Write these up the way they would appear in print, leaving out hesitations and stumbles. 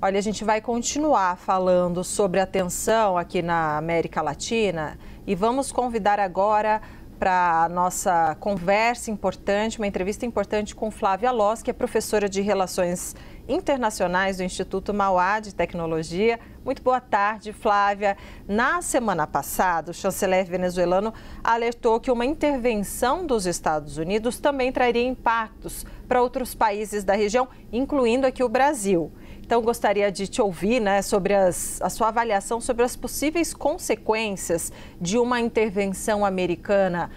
Olha, a gente vai continuar falando sobre a tensão aqui na América Latina e vamos convidar agora para a nossa conversa importante, uma entrevista importante com Flávia Loss, que é professora de Relações Internacionais do Instituto Mauá de Tecnologia. Muito boa tarde, Flávia. Na semana passada, o chanceler venezuelano alertou que uma intervenção dos Estados Unidos também traria impactos para outros países da região, incluindo aqui o Brasil. Então, gostaria de te ouvir, sobre a sua avaliação sobre as possíveis consequências de uma intervenção americana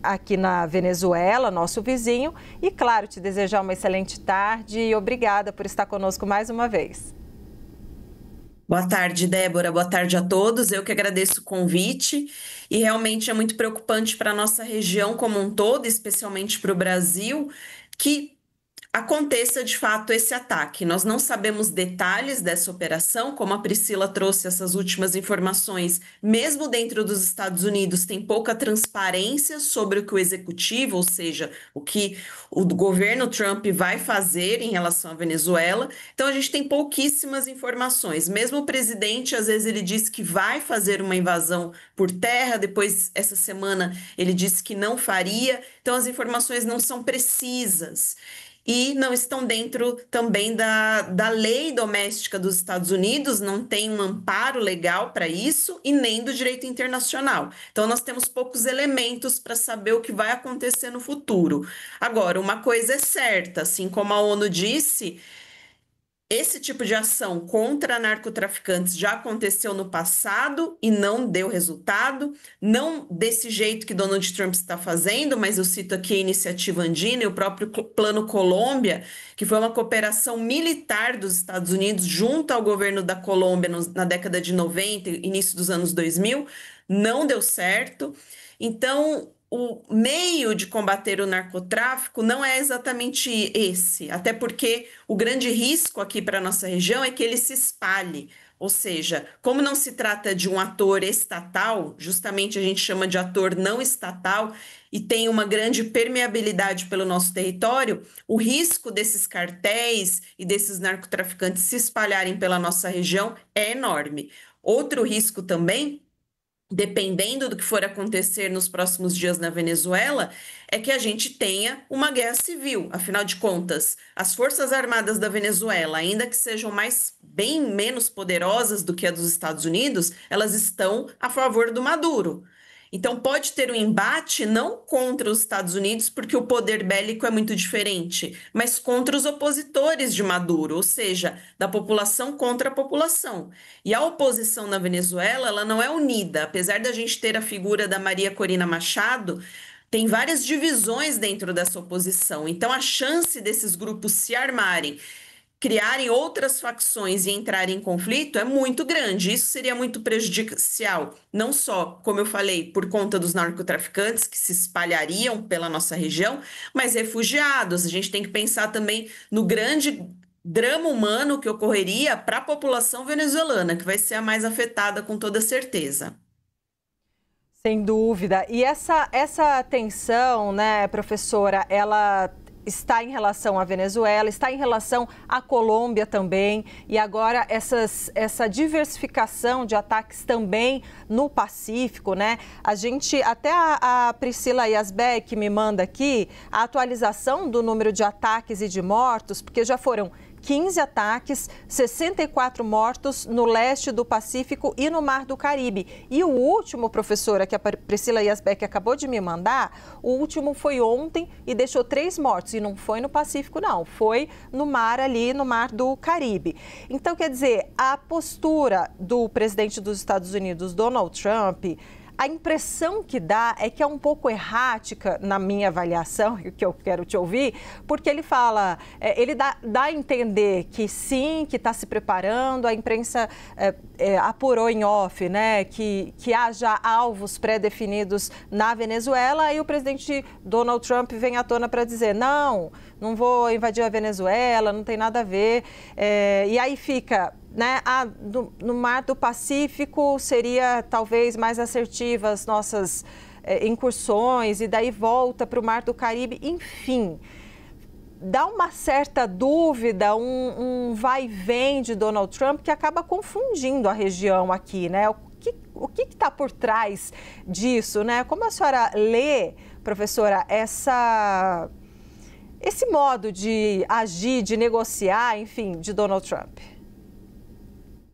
aqui na Venezuela, nosso vizinho. E, claro, te desejar uma excelente tarde e obrigada por estar conosco mais uma vez. Boa tarde, Débora. Boa tarde a todos. Eu que agradeço o convite e realmente é muito preocupante para a nossa região como um todo, especialmente para o Brasil, que aconteça de fato esse ataque. Nós não sabemos detalhes dessa operação, como a Priscila trouxe essas últimas informações, mesmo dentro dos Estados Unidos tem pouca transparência sobre o que o executivo, ou seja, o que o governo Trump vai fazer em relação à Venezuela. Então a gente tem pouquíssimas informações. Mesmo o presidente, às vezes ele diz que vai fazer uma invasão por terra, depois essa semana ele disse que não faria. Então as informações não são precisas. E não estão dentro também da lei doméstica dos Estados Unidos, não tem um amparo legal para isso e nem do direito internacional. Então, nós temos poucos elementos para saber o que vai acontecer no futuro. Agora, uma coisa é certa, assim como a ONU disse, esse tipo de ação contra narcotraficantes já aconteceu no passado e não deu resultado, não desse jeito que Donald Trump está fazendo, mas eu cito aqui a Iniciativa Andina e o próprio Plano Colômbia, que foi uma cooperação militar dos Estados Unidos junto ao governo da Colômbia na década de 90, início dos anos 2000, não deu certo. Então, o meio de combater o narcotráfico não é exatamente esse, até porque o grande risco aqui para a nossa região é que ele se espalhe. Ou seja, como não se trata de um ator estatal, justamente a gente chama de ator não estatal, e tem uma grande permeabilidade pelo nosso território, o risco desses cartéis e desses narcotraficantes se espalharem pela nossa região é enorme. Outro risco também, dependendo do que for acontecer nos próximos dias na Venezuela, é que a gente tenha uma guerra civil. Afinal de contas, as Forças Armadas da Venezuela, ainda que sejam bem menos poderosas do que a dos Estados Unidos, elas estão a favor do Maduro. Então, pode ter um embate não contra os Estados Unidos, porque o poder bélico é muito diferente, mas contra os opositores de Maduro, ou seja, da população contra a população. E a oposição na Venezuela, ela não é unida. Apesar da gente ter a figura da Maria Corina Machado, tem várias divisões dentro dessa oposição. Então, a chance desses grupos se armarem, criarem outras facções e entrarem em conflito é muito grande. Isso seria muito prejudicial, não só, como eu falei, por conta dos narcotraficantes que se espalhariam pela nossa região, mas refugiados. A gente tem que pensar também no grande drama humano que ocorreria para a população venezuelana, que vai ser a mais afetada com toda certeza. Sem dúvida. E essa tensão, professora, ela está em relação à Venezuela, está em relação à Colômbia também, e agora essa diversificação de ataques também no Pacífico, A gente, até a Priscila Yazbek me manda aqui a atualização do número de ataques e de mortos, porque já foram 15 ataques, 64 mortos no leste do Pacífico e no Mar do Caribe. E o último, professora, que a Priscila Yazbek acabou de me mandar, o último foi ontem e deixou 3 mortos. E não foi no Pacífico, não. Foi no mar ali, no Mar do Caribe. Então, quer dizer, a postura do presidente dos Estados Unidos, Donald Trump, a impressão que dá é que é um pouco errática na minha avaliação, que eu quero te ouvir, porque ele fala, ele dá a entender que sim, que está se preparando, a imprensa apurou em off, que há já alvos pré-definidos na Venezuela, e o presidente Donald Trump vem à tona para dizer, não vou invadir a Venezuela, não tem nada a ver, e aí fica... no Mar do Pacífico seria talvez mais assertiva as nossas incursões, e daí volta para o Mar do Caribe, enfim. dá uma certa dúvida, um vai e vem de Donald Trump que acaba confundindo a região aqui, né? O que está por trás disso, né? Como a senhora lê, professora, esse modo de agir, de negociar, enfim, de Donald Trump?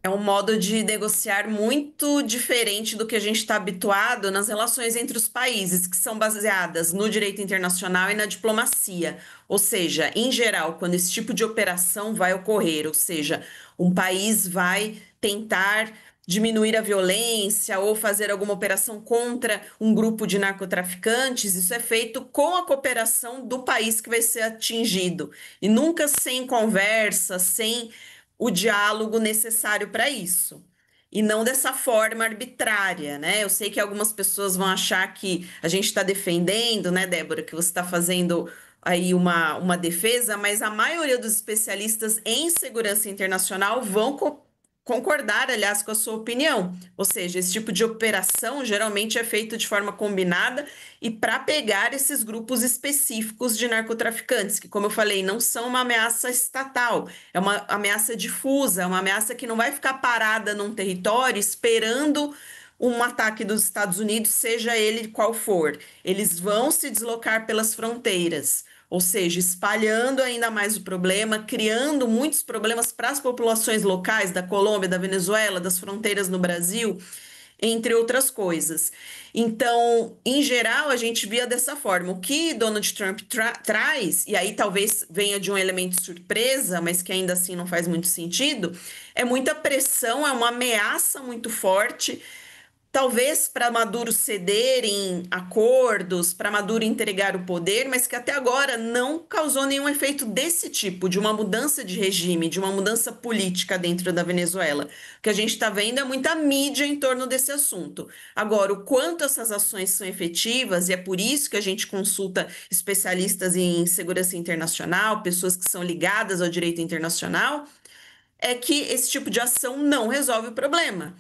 É um modo de negociar muito diferente do que a gente está habituado nas relações entre os países, que são baseadas no direito internacional e na diplomacia. Ou seja, em geral, quando esse tipo de operação vai ocorrer, ou seja, um país vai tentar diminuir a violência ou fazer alguma operação contra um grupo de narcotraficantes, isso é feito com a cooperação do país que vai ser atingido e nunca sem conversa, sem o diálogo necessário para isso. E não dessa forma arbitrária, né? Eu sei que algumas pessoas vão achar que a gente está defendendo, né, Débora, que você está fazendo aí uma defesa, mas a maioria dos especialistas em segurança internacional vão concordar, aliás, com a sua opinião. Ou seja, esse tipo de operação geralmente é feito de forma combinada e para pegar esses grupos específicos de narcotraficantes, que, como eu falei, não são uma ameaça estatal, é uma ameaça difusa, é uma ameaça que não vai ficar parada num território esperando um ataque dos Estados Unidos, seja ele qual for. Eles vão se deslocar pelas fronteiras, ou seja, espalhando ainda mais o problema, criando muitos problemas para as populações locais da Colômbia, da Venezuela, das fronteiras no Brasil, entre outras coisas. Então, em geral, a gente via dessa forma. O que Donald Trump traz, e aí talvez venha de um elemento surpresa, mas que ainda assim não faz muito sentido, é muita pressão, é uma ameaça muito forte. Talvez para Maduro ceder em acordos, para Maduro entregar o poder, mas que até agora não causou nenhum efeito desse tipo, de uma mudança de regime, de uma mudança política dentro da Venezuela. O que a gente está vendo é muita mídia em torno desse assunto. Agora, o quanto essas ações são efetivas, e é por isso que a gente consulta especialistas em segurança internacional, pessoas que são ligadas ao direito internacional, é que esse tipo de ação não resolve o problema.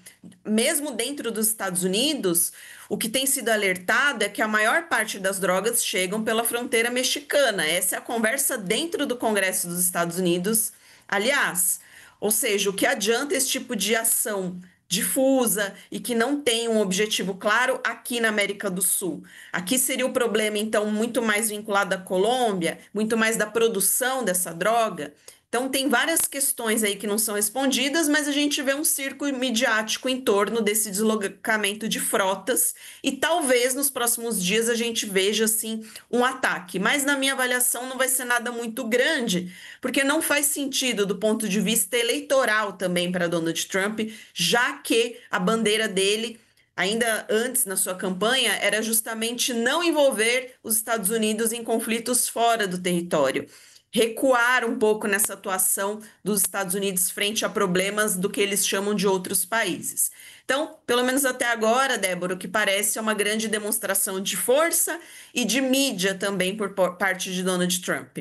Mesmo dentro dos Estados Unidos, o que tem sido alertado é que a maior parte das drogas chegam pela fronteira mexicana. Essa é a conversa dentro do Congresso dos Estados Unidos, aliás. Ou seja, o que adianta esse tipo de ação difusa e que não tem um objetivo claro aqui na América do Sul? Aqui seria o problema, então, muito mais vinculado à Colômbia, muito mais da produção dessa droga. Então, tem várias questões aí que não são respondidas, mas a gente vê um circo midiático em torno desse deslocamento de frotas e talvez nos próximos dias a gente veja, assim, um ataque. Mas, na minha avaliação, não vai ser nada muito grande, porque não faz sentido do ponto de vista eleitoral também para Donald Trump, já que a bandeira dele, ainda antes na sua campanha, era justamente não envolver os Estados Unidos em conflitos fora do território, recuar um pouco nessa atuação dos Estados Unidos frente a problemas do que eles chamam de outros países. Então, pelo menos até agora, Débora, o que parece é uma grande demonstração de força e de mídia também por parte de Donald Trump.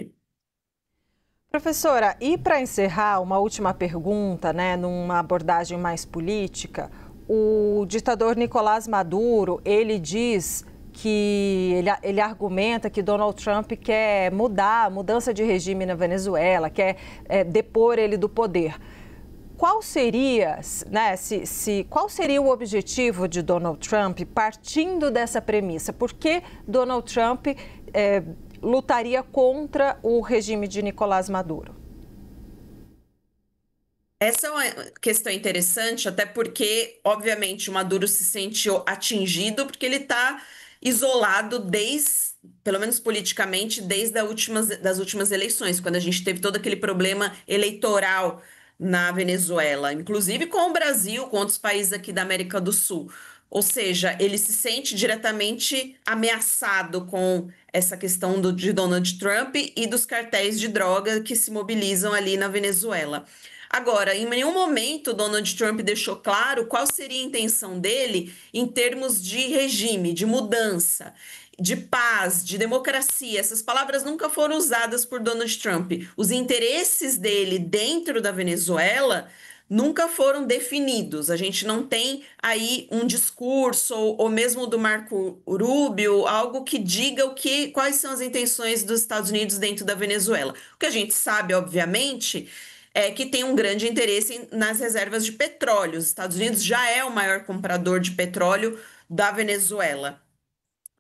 Professora, e para encerrar, uma última pergunta, né, numa abordagem mais política, o ditador Nicolás Maduro, ele diz que ele argumenta que Donald Trump quer mudança de regime na Venezuela, quer depor ele do poder. Qual seria, né, qual seria o objetivo de Donald Trump partindo dessa premissa? Por que Donald Trump lutaria contra o regime de Nicolás Maduro? Essa é uma questão interessante, até porque, obviamente, o Maduro se sentiu atingido porque ele está isolado pelo menos politicamente, desde das últimas eleições, quando a gente teve todo aquele problema eleitoral na Venezuela, inclusive com o Brasil, com outros países aqui da América do Sul. Ou seja, ele se sente diretamente ameaçado com essa questão de Donald Trump e dos cartéis de droga que se mobilizam ali na Venezuela. Agora, em nenhum momento Donald Trump deixou claro qual seria a intenção dele em termos de regime, de mudança, de paz, de democracia. Essas palavras nunca foram usadas por Donald Trump. Os interesses dele dentro da Venezuela nunca foram definidos. A gente não tem aí um discurso, ou mesmo do Marco Rubio, algo que diga quais são as intenções dos Estados Unidos dentro da Venezuela. O que a gente sabe, obviamente, é que tem um grande interesse nas reservas de petróleo. Os Estados Unidos já é o maior comprador de petróleo da Venezuela.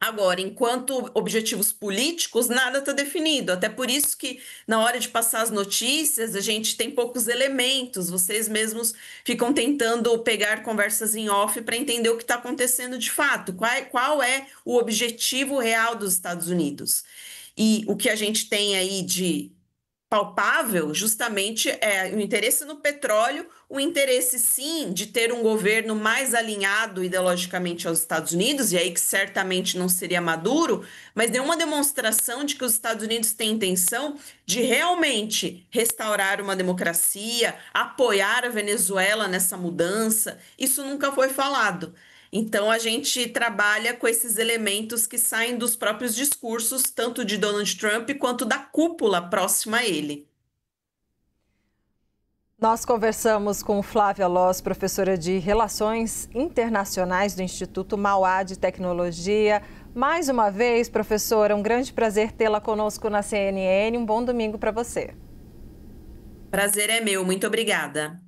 Agora, enquanto objetivos políticos, nada está definido. Até por isso que, na hora de passar as notícias, a gente tem poucos elementos. Vocês mesmos ficam tentando pegar conversas em off para entender o que está acontecendo de fato. Qual é o objetivo real dos Estados Unidos? E o que a gente tem aí de palpável, justamente é o interesse no petróleo, o interesse sim de ter um governo mais alinhado ideologicamente aos Estados Unidos, e aí que certamente não seria Maduro, mas nenhuma demonstração de que os Estados Unidos têm intenção de realmente restaurar uma democracia, apoiar a Venezuela nessa mudança. Isso nunca foi falado. Então, a gente trabalha com esses elementos que saem dos próprios discursos, tanto de Donald Trump quanto da cúpula próxima a ele. Nós conversamos com Flávia Loss, professora de Relações Internacionais do Instituto Mauá de Tecnologia. Mais uma vez, professora, um grande prazer tê-la conosco na CNN. Um bom domingo para você. Prazer é meu, muito obrigada.